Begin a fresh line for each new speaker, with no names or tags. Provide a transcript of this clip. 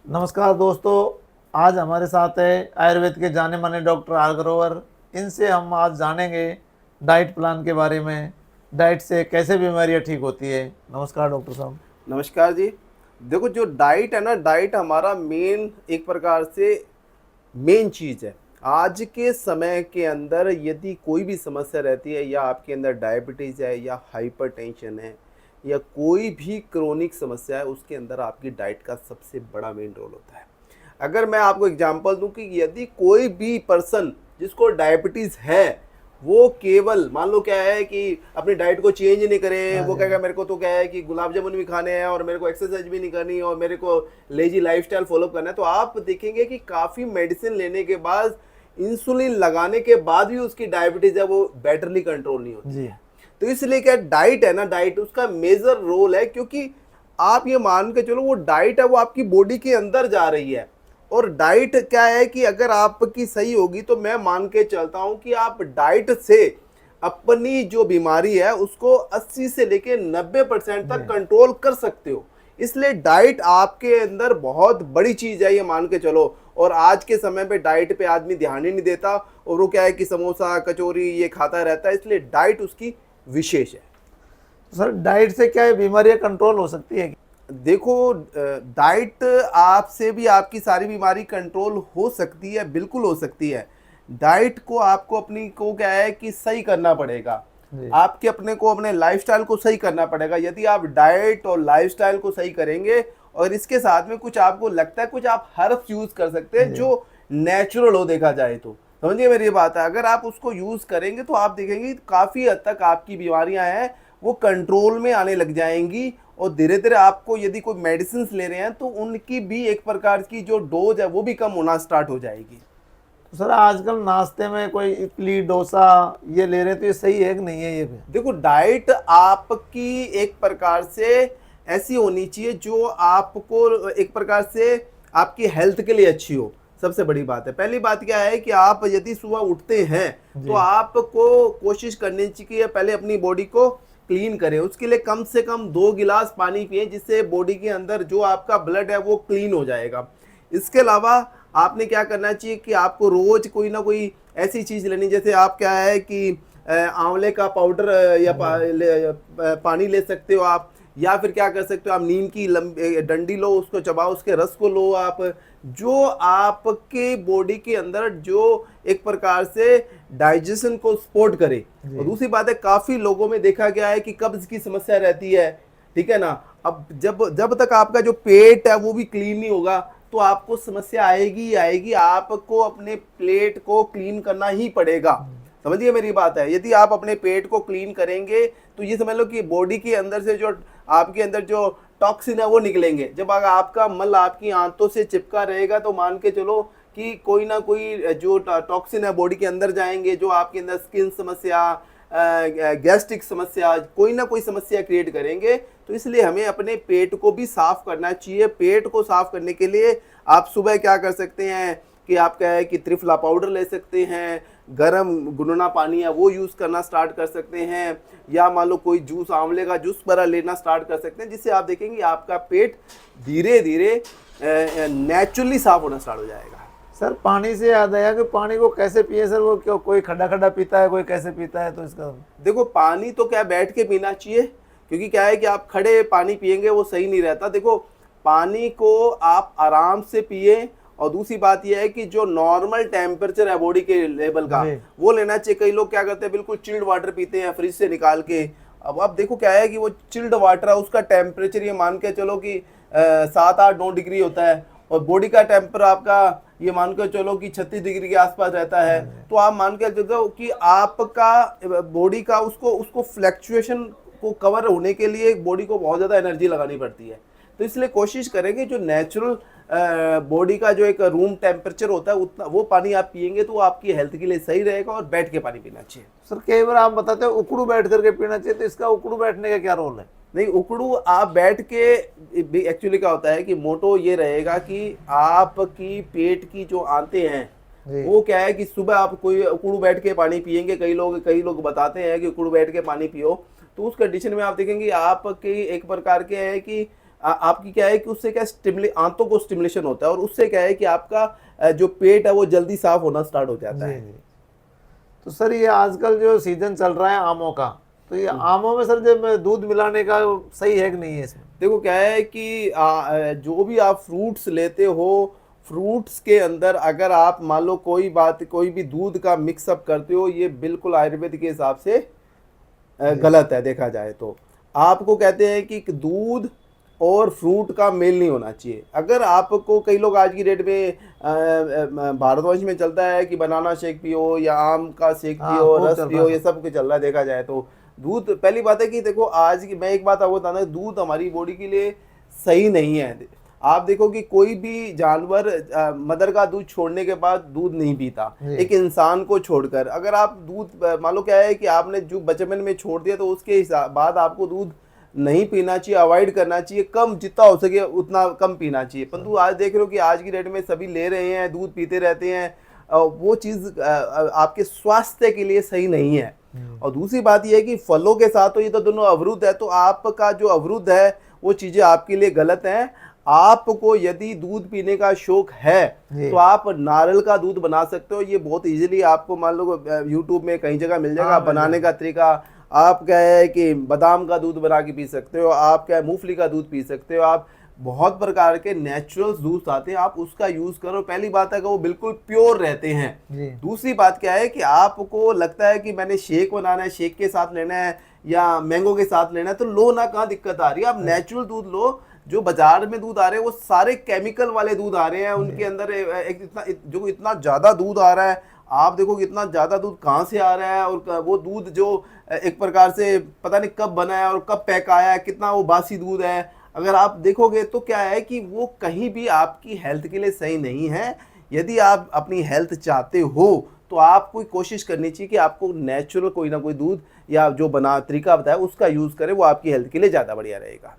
नमस्कार दोस्तों। आज हमारे साथ है आयुर्वेद के जाने माने डॉक्टर आर ग्रोवर। इनसे हम आज जानेंगे डाइट प्लान के बारे में। डाइट से कैसे बीमारियां ठीक होती है। नमस्कार डॉक्टर साहब।
नमस्कार जी। देखो, जो डाइट है ना, डाइट हमारा मेन एक प्रकार से मेन चीज़ है। आज के समय के अंदर यदि कोई भी समस्या रहती है, या आपके अंदर डायबिटीज़ है, या हाइपरटेंशन है, या कोई भी क्रोनिक समस्या है, उसके अंदर आपकी डाइट का सबसे बड़ा मेन रोल होता है। अगर मैं आपको एग्जांपल दूं कि यदि कोई भी पर्सन जिसको डायबिटीज़ है, वो केवल मान लो क्या है कि अपनी डाइट को चेंज नहीं करे,
हाँ
वो
जी।
कहेगा मेरे को तो क्या है कि गुलाब जामुन भी खाने हैं और मेरे को एक्सरसाइज भी नहीं करनी और मेरे को लेजी लाइफस्टाइल फॉलो करना है, तो आप देखेंगे कि काफ़ी मेडिसिन लेने के बाद, इंसुलिन लगाने के बाद भी उसकी डायबिटीज़ है वो बेटरली कंट्रोल नहीं होती
जी।
है। तो इसलिए क्या डाइट है ना, डाइट उसका मेजर रोल है, क्योंकि आप ये मान के चलो वो डाइट है वो आपकी बॉडी के अंदर जा रही है। और डाइट क्या है कि अगर आपकी सही होगी तो मैं मान के चलता हूं कि आप डाइट से अपनी जो बीमारी है उसको 80 से लेके 90%
जी।
तक कंट्रोल कर सकते हो। इसलिए डाइट आपके अंदर बहुत बड़ी चीज है, ये मान के चलो। और आज के समय पे डाइट पे आदमी ध्यान ही नहीं देता, और वो क्या है कि समोसा कचौरी ये खाता रहता है, इसलिए डाइट उसकी विशेष है।
तो सर डाइट से क्या है बीमारियां कंट्रोल हो सकती है।
देखो, डाइट आपसे भी आपकी सारी बीमारी कंट्रोल हो सकती है, बिल्कुल हो सकती है। डाइट को आपको अपनी को क्या है कि सही करना पड़ेगा।
जी।
आपके अपने को अपने लाइफस्टाइल को सही करना पड़ेगा। यदि आप डाइट और लाइफस्टाइल को सही करेंगे और इसके साथ में कुछ आपको लगता है, कुछ आप हर्ब्स यूज कर सकते हैं
जी।
जो नेचुरल हो, देखा जाए तो। समझिए मेरी बात है, अगर आप उसको यूज करेंगे तो आप देखेंगे काफी हद तक आपकी बीमारियां हैं वो कंट्रोल में आने लग जाएंगी। और धीरे धीरे आपको यदि कोई मेडिसिन ले रहे हैं तो उनकी भी एक प्रकार की जो डोज है वो भी कम होना स्टार्ट हो जाएगी।
तो सर आजकल नाश्ते में कोई इडली डोसा ये ले रहे हैं, तो ये सही है कि नहीं है ये भी।
देखो, डाइट आपकी एक प्रकार से ऐसी होनी चाहिए जो आपको एक प्रकार से आपकी हेल्थ के लिए अच्छी हो। सबसे बड़ी बात है, पहली बात क्या है कि आप यदि सुबह उठते हैं तो
जी।
आपको कोशिश करनी चाहिए कि पहले अपनी बॉडी को क्लीन करें। उसके लिए कम से कम 2 गिलास पानी पिए, जिससे बॉडी के अंदर जो आपका ब्लड है वो क्लीन हो जाएगा। इसके अलावा आपने क्या करना चाहिए कि आपको रोज कोई ना कोई ऐसी चीज लेनी, जैसे आप क्या है कि आंवले का पाउडर या पानी ले सकते हो आप। या फिर क्या कर सकते हो, आप नीम की लंबी डंडी लो, उसको चबाओ, उसके रस को लो आप, जो आपके बॉडी के अंदर जो एक प्रकार से डाइजेशन को सपोर्ट करे।
जी।
और दूसरी बात है, काफी लोगों में देखा गया है कि कब्ज की समस्या रहती है, ठीक है ना। अब जब जब तक आपका जो पेट है वो भी क्लीन नहीं होगा तो आपको समस्या आएगी ही आएगी। आपको अपने प्लेट को क्लीन करना ही पड़ेगा। समझिए मेरी बात है, यदि आप अपने पेट को क्लीन करेंगे तो ये समझ लो कि बॉडी के अंदर से जो आपके अंदर जो टॉक्सिन है वो निकलेंगे। जब अगर आपका मल आपकी आंतों से चिपका रहेगा तो मान के चलो कि कोई ना कोई जो टॉक्सिन है बॉडी के अंदर जाएंगे, जो आपके अंदर स्किन समस्या, गैस्ट्रिक समस्या, कोई ना कोई समस्या क्रिएट करेंगे। तो इसलिए हमें अपने पेट को भी साफ करना चाहिए। पेट को साफ करने के लिए आप सुबह क्या कर सकते हैं कि आप क्या है कि त्रिफला पाउडर ले सकते हैं, गरम गुनगुना पानी है वो यूज़ करना स्टार्ट कर सकते हैं, या मान लो कोई जूस, आंवले का जूस वगैरह लेना स्टार्ट कर सकते हैं, जिससे आप देखेंगे आपका पेट धीरे धीरे नेचुरली साफ होना स्टार्ट हो जाएगा।
सर पानी से याद आया कि पानी को कैसे पिए सर। वो क्यों कोई खड्डा खड्डा पीता है, कोई कैसे पीता है, तो इसका।
देखो, पानी तो क्या बैठ के पीना चाहिए, क्योंकि क्या है कि आप खड़े पानी पिएंगे वो सही नहीं रहता। देखो, पानी को आप आराम से पिए। और दूसरी बात यह है कि जो नॉर्मल टेम्परेचर है बॉडी के लेवल का
जी।
वो लेना चाहिए। कई लोग क्या करते हैं, बिल्कुल चिल्ड वाटर पीते हैं फ्रिज से निकाल के। अब आप देखो क्या है कि वो चिल्ड वाटर है, उसका टेम्परेचर ये मान के चलो कि 7 8 9 डिग्री होता है, और बॉडी का टेम्पर आपका ये मान के चलो कि 36 डिग्री के आसपास रहता है। तो आप मान के चलो कि आपका बॉडी का उसको उसको फ्लैक्चुएशन को कवर होने के लिए बॉडी को बहुत ज़्यादा एनर्जी लगानी पड़ती है। तो इसलिए कोशिश करेंगे जो नेचुरल बॉडी का जो एक रूम टेम्परेचर होता है उतना वो पानी आप पिएंगे तो आपकी हेल्थ के लिए सही रहेगा। और बैठ के पानी पीना चाहिए।
सर कई बार आप बताते हो उकड़ू बैठ करके पीना चाहिए, तो इसका उकड़ू बैठने का क्या रोल है।
नहीं, उकड़ू आप बैठ के एक्चुअली क्या होता है कि मोटो ये रहेगा कि आपकी पेट की जो आंतें हैं
जी।
वो क्या है कि सुबह आप कोई उकड़ू बैठ के पानी पिएंगे, कई लोग बताते हैं कि उकड़ू बैठ के पानी पियो, तो उस कंडीशन में आप देखेंगे आपके एक प्रकार के है कि आपकी क्या है कि उससे क्या आंतों को स्टिमुलेशन होता है और उससे क्या है कि आपका जो पेट है वो जल्दी साफ होना स्टार्ट हो जाता
जी
है।
जी। तो सर ये आजकल जो सीजन चल रहा है आमों का, तो ये आमों में सर जब दूध मिलाने का सही है कि नहीं है इसमें?
देखो क्या है कि जो भी आप फ्रूट्स लेते हो, फ्रूट्स के अंदर अगर आप मान लो कोई भी दूध का मिक्सअप करते हो, ये बिल्कुल आयुर्वेद के हिसाब से गलत है देखा जाए तो। आपको कहते हैं कि दूध और फ्रूट का मेल नहीं होना चाहिए। अगर आपको, कई लोग आज की डेट में भारतवर्ष में चलता है कि बनाना शेक पियो या आम का शेक
हाँ
पियो,
खूब
रस
चल रहा
पियो,
है
ये
सर।
सब कुछ चल रहा है देखा जाए तो। दूध, पहली बात है कि देखो आज की, मैं एक बात आपको बताना, दूध हमारी बॉडी के लिए सही नहीं है। आप देखो कि कोई भी जानवर मदर का दूध छोड़ने के बाद दूध नहीं पीता,
जी।
एक इंसान को छोड़कर। अगर आप दूध मान लो क्या है कि आपने जो बचपन में छोड़ दिया तो उसके बाद आपको दूध नहीं पीना चाहिए, अवॉइड करना चाहिए, कम जितना हो सके उतना कम पीना चाहिए। परंतु आज देख रहे हो कि आज की डेट में सभी ले रहे हैं, दूध पीते रहते हैं, वो चीज़ आपके स्वास्थ्य के लिए सही नहीं है। और दूसरी बात यह है कि फलों के साथ तो ये तो दोनों अवरुद्ध है, तो आपका जो अवरुद्ध है वो चीज़ें आपके लिए गलत हैं। आपको यदि दूध पीने का शौक है
जी।
तो आप नारियल का दूध बना सकते हो। ये बहुत इजीली आपको मान लो यूट्यूब में कई जगह मिल जाएगा
हाँ, मिल
बनाने
जाएगा।
का तरीका। आप क्या है कि बादाम का दूध बना के पी सकते हो, आप क्या है मूंगफली का दूध पी सकते हो, आप बहुत प्रकार के नेचुरल दूध आते हैं, आप उसका यूज करो। पहली बात है कि वो बिल्कुल प्योर रहते हैं।
जी।
दूसरी बात क्या है कि आपको लगता है कि मैंने शेक बनाना है, शेक के साथ लेना है या मैंगो के साथ लेना है, तो लो ना, कहाँ दिक्कत आ रही है। आप नेचुरल दूध लो। जो बाजार में दूध आ रहे हैं वो सारे केमिकल वाले दूध आ रहे हैं, उनके अंदर जो इतना ज्यादा दूध आ रहा है। आप देखो कि इतना ज्यादा दूध कहाँ से आ रहा है, और वो दूध जो एक प्रकार से पता नहीं कब बना है और कब पैक आया है, कितना वो बासी दूध है। अगर आप देखोगे तो क्या है कि वो कहीं भी आपकी हेल्थ के लिए सही नहीं है। यदि आप अपनी हेल्थ चाहते हो तो आपको कोशिश करनी चाहिए कि आपको नेचुरल कोई ना कोई दूध या जो बना तरीका बताया उसका यूज करें, वो आपकी हेल्थ के लिए ज्यादा बढ़िया रहेगा।